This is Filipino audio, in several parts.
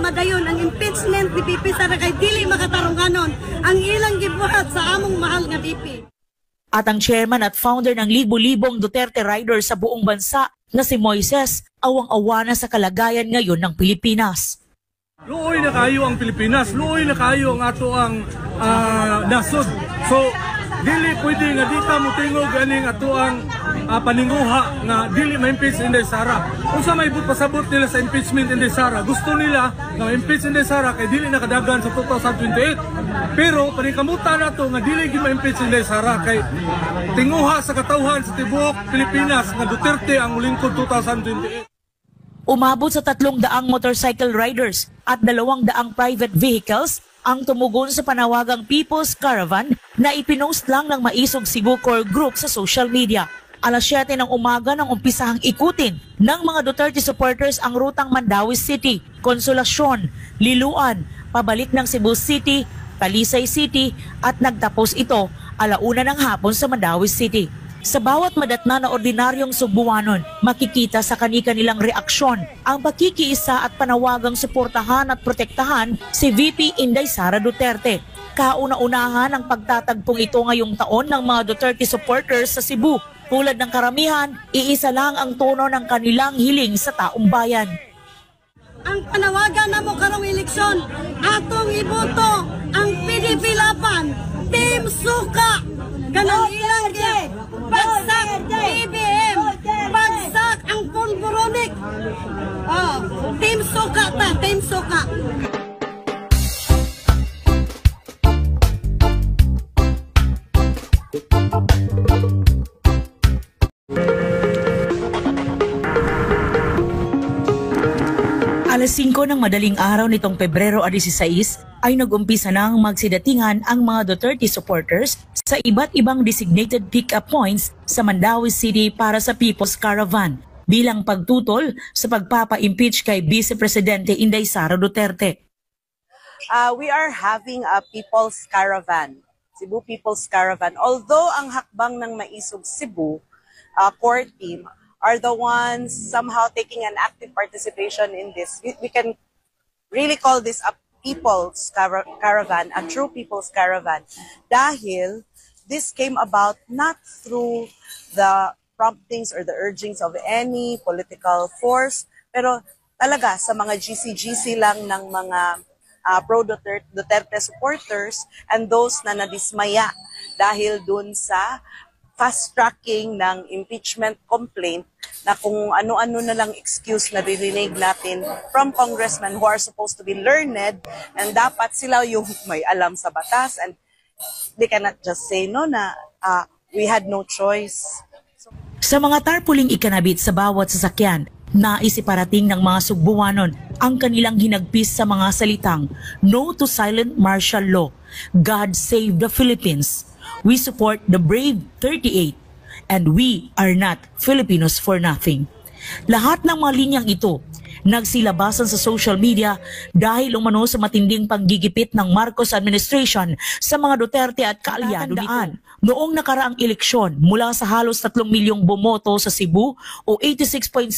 madayon ang impeachment ni VP Sara kay dili makatarunganon ang ilang gibuhat sa among mahal nga VP. At ang chairman at founder ng libo-libong Duterte Riders sa buong bansa na si Moises, awang-awa na sa kalagayan ngayon ng Pilipinas. Luoy na kayo ang Pilipinas, luoy na kayo ang ato ang nasod. So, dili pwede nga di ka mutingog ganing ato ang paninguha nga dili ma-impeach Inday Sara. Kung sa may pasabot nila sa impeachment Inday Sara, gusto nila nga ma-impeach Inday Sara kay dili nakadagan sa 2028. Pero panikamuta na to nga dili gi ma-impeach Inday Sara kay tinguha sa katawhan sa tibuok Pilipinas nga Duterte ang ulingkod 2028. Umabot sa 300 motorcycle riders at 200 private vehicles ang tumugon sa panawagang People's Caravan na ipinost lang ng Maisog Cebu Core Group sa social media. Alas 7 ng umaga nang umpisahang ikutin ng mga Duterte supporters ang rutang Mandawi City, Consolacion, Liloan, pabalik ng Cebu City, Talisay City at nagtapos ito 1:00 ng hapon sa Mandawi City. Sa bawat madatna na ordinaryong Subuanon, makikita sa kani-kanilang reaksyon ang pakikiisa at panawagang suportahan at protektahan si VP Inday Sara Duterte. Kauna-unahan ang pagtatagpong ito ngayong taon ng mga Duterte supporters sa Cebu. Tulad ng karamihan, iisa lang ang tono ng kanilang hiling sa taong bayan. Ang panawagan na mo karong eleksyon, atong iboto ang PDP Laban, Team Suka, kanang ilang bagsak BBM, bagsak ang pulburonik. Team Suka ta, Team Suka. Alas 5 ng madaling araw nitong Pebrero 16 ay nag-umpisa nang magsidatingan ang mga Duterte supporters sa iba't ibang designated pick-up points sa Mandawi City para sa People's Caravan bilang pagtutol sa pagpapa-impeach kay Vice Presidente Inday Sara Duterte. We are having a People's Caravan, Cebu People's Caravan. Although ang hakbang ng Maisog Cebu core team are the ones somehow taking an active participation in this, we can really call this a people's caravan, a true people's caravan. Dahil this came about not through the promptings or the urgings of any political force, pero talaga sa mga GC-GC lang ng mga pro-Duterte supporters and those na nadismaya dahil dun sa fast-tracking ng impeachment complaint na kung ano-ano na lang excuse na dirinig natin from congressmen who are supposed to be learned and dapat sila yung may alam sa batas and they cannot just say no na we had no choice. Sa mga tarpuling ikanabit sa bawat sasakyan, naisiparating ng mga Sugbuanon ang kanilang hinagpis sa mga salitang No to Silent Martial Law, God Save the Philippines. We support the brave 38 and we are not Filipinos for nothing. Lahat ng mga linyang ito nagsilabasan sa social media dahil umano sa matinding panggigipit ng Marcos administration sa mga Duterte at kaalyado nito. Noong nakaraang eleksyon, mula sa halos 3 milyong bumoto sa Cebu o 86.7%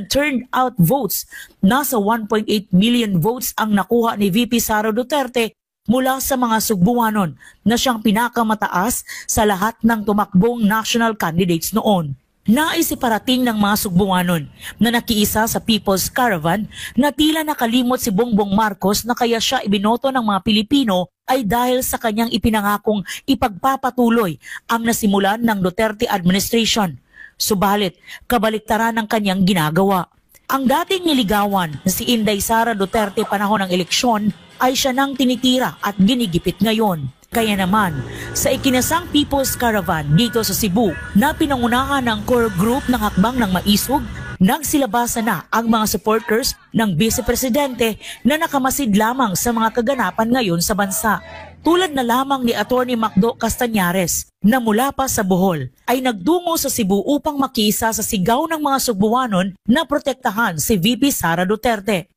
turned out votes, nasa 1.8 million votes ang nakuha ni VP Sara Duterte mula sa mga Sugbuanon na siyang pinakamataas sa lahat ng tumakbong national candidates noon. Naisiparating ng mga Sugbuanon na nakiisa sa People's Caravan na tila nakalimot si Bongbong Marcos na kaya siya ibinoto ng mga Pilipino ay dahil sa kanyang ipinangakong ipagpapatuloy ang nasimulan ng Duterte administration. Subalit, kabaliktaran ng kanyang ginagawa. Ang dating niligawan na si Inday Sara Duterte panahon ng eleksyon ay siya nang tinitira at ginigipit ngayon. Kaya naman, sa ikinasang People's Caravan dito sa Cebu na pinangunahan ng core group ng Hakbang ng Maisog, nagsilabasan na ang mga supporters ng Vice Presidente na nakamasid lamang sa mga kaganapan ngayon sa bansa. Tulad na lamang ni Atty. Macdo Castañares na mula pa sa Bohol ay nagdungo sa Cebu upang makiisa sa sigaw ng mga Sugbuanon na protektahan si VP Sara Duterte.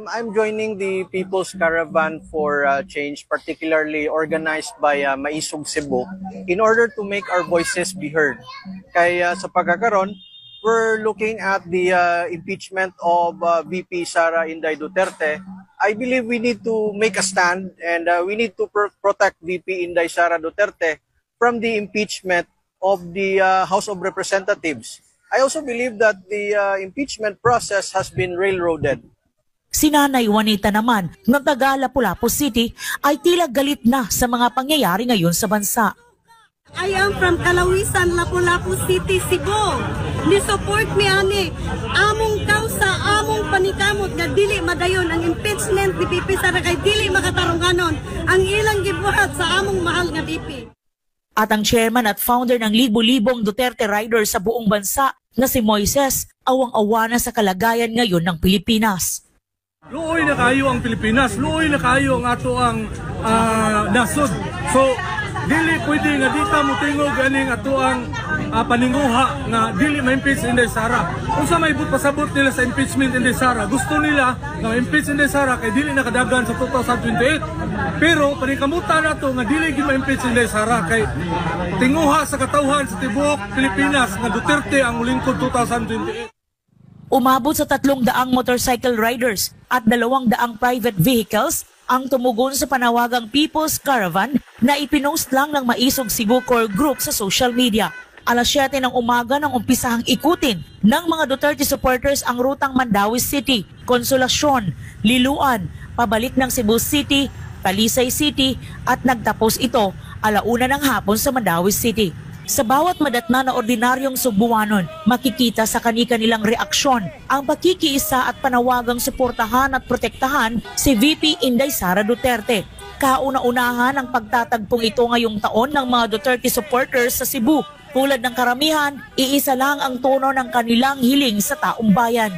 I'm joining the People's Caravan for Change, particularly organized by Maisog Cebu, in order to make our voices be heard. Kaya sa pagkakaroon, we're looking at the impeachment of VP Sara Inday Duterte, I believe we need to make a stand and we need to protect VP Inday Sara Duterte from the impeachment of the House of Representatives. I also believe that the impeachment process has been railroaded. Si Nanay Juanita naman ng taga Lapu-Lapu City ay tila galit na sa mga pangyayari ngayon sa bansa. I am from Kalawisan, Lapu-Lapu City, Cebu. Ni-support mi ani among kausa, among panikamot nga dili madayon ang impeachment ni VP Sara kay dili makatarunganon ang ilang gibuhat sa among mahal nga VP. At ang chairman at founder ng libo-libong Duterte Riders sa buong bansa na si Moises, awang-awa na sa kalagayan ngayon ng Pilipinas. Luoy na kayo ang Pilipinas, luoy na kayo ang ato ang nasod. So, dili pwede nga dita mo tingog ganing ato ang paninguha nga dili ma-impeach Inday Sara. Kung sa may pasabot nila sa impeachment Inday Sara, gusto nila nga ma-impeach Inday Sara kay dili nakadagan sa 2028. Pero panikamutan nato nga dili gi ma-impeach Inday Sara kay tinguha sa katawhan sa tibuok Pilipinas nga Duterte ang lingkod 2028. Umabot sa 300 motorcycle riders at 200 private vehicles ang tumugon sa panawagang People's Caravan na ipinost lang ng Maisog Cebu Core Group sa social media. Alas 7 ng umaga nang umpisahang ikutin ng mga Duterte supporters ang rutang Mandawi City, Consolacion, Liloan, pabalik ng Cebu City, Talisay City at nagtapos ito 1:00 ng hapon sa Mandawi City. Sa bawat madatna na ordinaryong Cebuanon, makikita sa kani-kanilang reaksyon ang pakikiisa at panawagang suportahan at protektahan si VP Inday Sara Duterte. Kauna-unahan ang pagtatagpong ito ngayong taon ng mga Duterte supporters sa Cebu. Tulad ng karamihan, iisa lang ang tono ng kanilang hiling sa taong bayan.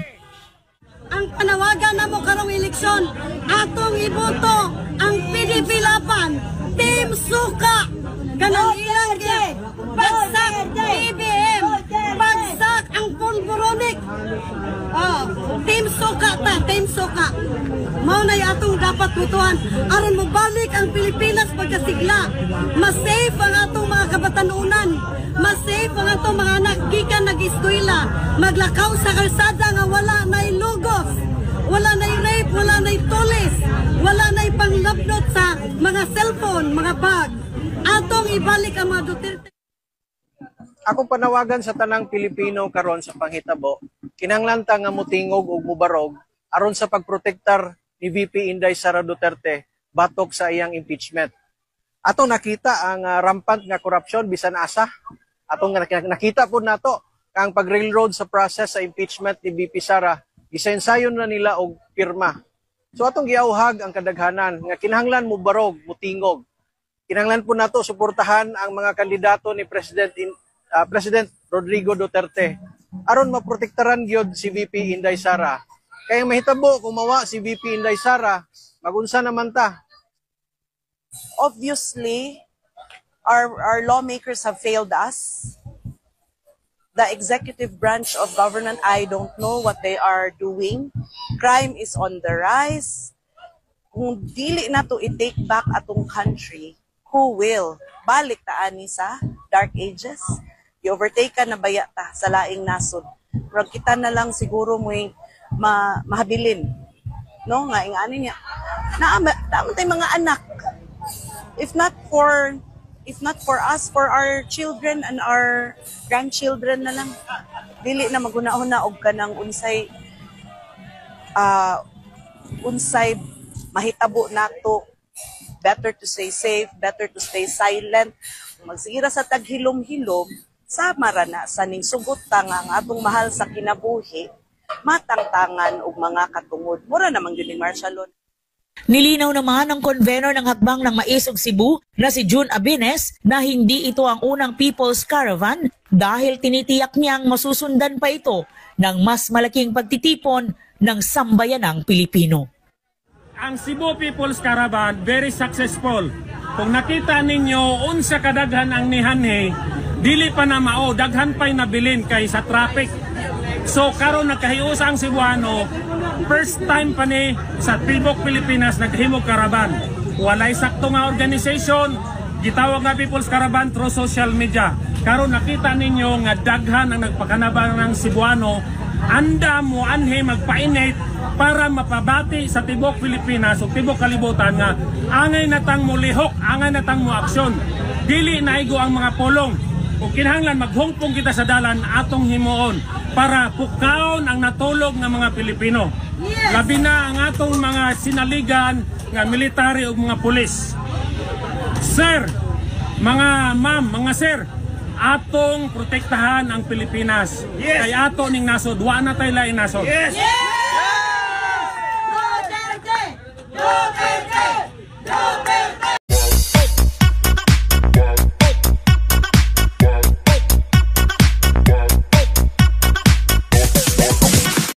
Ang panawagan na mo karong eleksyon, atong iboto ang PDP Laban, Team Suka, kanang ilang bagsak BBM, bagsak ang pulboronic. Team Suka ta, Team Suka. Mao na atong dapat butuhan aron mobalik ang Pilipinas pagkasigla. Mas-safe ang atong mga kabatanunan, mas-safe ang atong mga anak gikan nag-eskwela, maglakaw sa kalsada nga wala nay lugos, wala nay rape, wala nay tulis, wala nay panglabnot sa mga cellphone, mga bag. Atong ibalik ang mga Duterte. Akong panawagan sa tanang Pilipino karon sa panghitabo, kinahanglan nga mutingog ug mubarog aron sa pagprotektar ni VP Inday Sara Duterte batok sa iyang impeachment. Atong nakita ang rampant nga korupsyon bisan asa. Atong nakita po nato ang pag-railroad sa process sa impeachment ni VP Sara, gisensayon na nila og pirma. So atong giauhag ang kadaghanan nga kinahanglan mubarog, mutingog. Kinahanglan po nato suportahan ang mga kandidato ni President Rodrigo Duterte aron maprotektaran gyud si VP Inday Sara. Kaya mahitabo kung mawa si VP Inday Sara, magunsa naman ta. Obviously, our lawmakers have failed us. The executive branch of government, I don't know what they are doing. Crime is on the rise. Kung dili na to i-take back atong country, who will? Balik ta ani sa dark ages. I-overtake ka na baya ta sa laing nasod. Pero kita na lang siguro mo'y mahabilin. No? Nga ingani niya. Naamay mga anak. If not for us, for our children and our grandchildren na lang. Dili na maguna-una og kanang unsay mahitabo nato. Better to stay safe, better to stay silent. Magsira sa taghilom-hilom, sama ra na sa ning sugot ang atong mahal sa kinabuhi, matangtangan og mga katungod. Mura namang yun ni martial law. Nilinaw naman ng convener ng hakbang ng Maisog Cebu na si June Abines na hindi ito ang unang People's Caravan dahil tinitiyak niyang masusundan pa ito ng mas malaking pagtitipon ng sambayanang Pilipino. Ang Cebu People's Caravan very successful. Kung nakita ninyo unsa kadaghan ang nihanhe, dili pa na mao, daghan pa'y nabilin kay sa traffic. So karon nagkahiusa ang Cebuano, first time pa ni sa Tibok Pilipinas naghimog karaban. Walay sakto nga organization, gitawag nga People's Caravan through social media. Karon nakita ninyo nga daghan ang nagpakanabang ng Cebuano, anda mo anhe magpainit para mapabati sa tibok Pilipinas o tibok kalibutan nga angay natang mo lihok, angay natang mo aksyon. Dili naigo ang mga polong. O kinahanglan maghungpong kita sa dalan atong himuon para pukaon ang natulog ng mga Pilipino. Labi na ang atong mga sinaligan nga military o mga pulis. Sir, mga ma'am, mga sir, atong protektahan ang Pilipinas. Kay ato ning nasod, wa na tayo lain nasod. Yes!